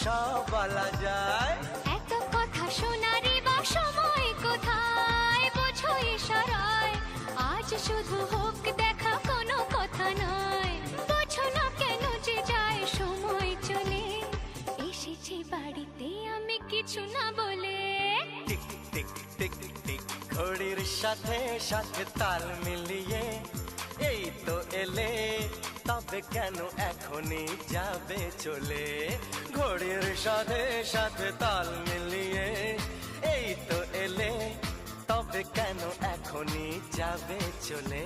সব বলা যায়। এত কথা শোনারই বা সময় কোথায়, বোঝো ইশারায়। আজ শুধু হোক দেখা, কোনো কথা নয়। বোঝো না কেন যে যায় সময় চলে। এসেছি বাড়িতে আমি কিছু না বলে। টিক টিক টিক টিক ঘড়ির সাথে সাথে তাল মিলিয়ে এই তো এলে, তবে কেন এখনই যাবে চলে। ঘড়ির সাথে সাথে তাল মিলিয়ে এই তো এলে, তবে কেন এখনই যাবে চলে।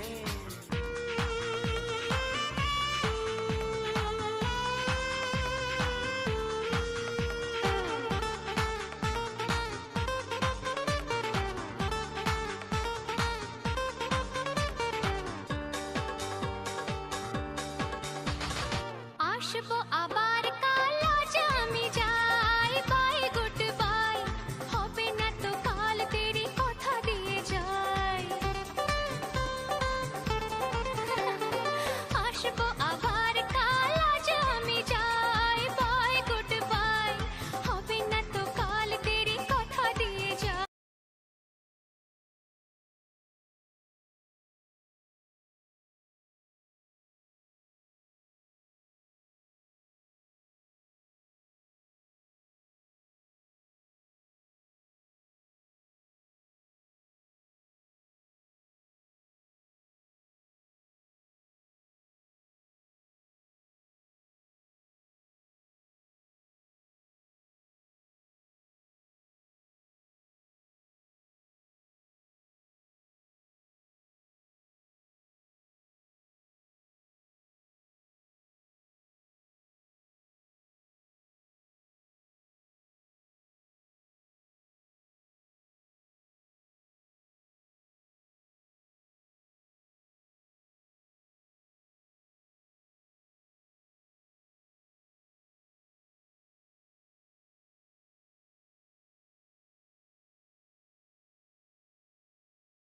আসবো আবার কাল, আজ আমি যাই। বাই গুড বাই, হবে না তো কাল দেরি, কথা দিয়ে যাই। আসবো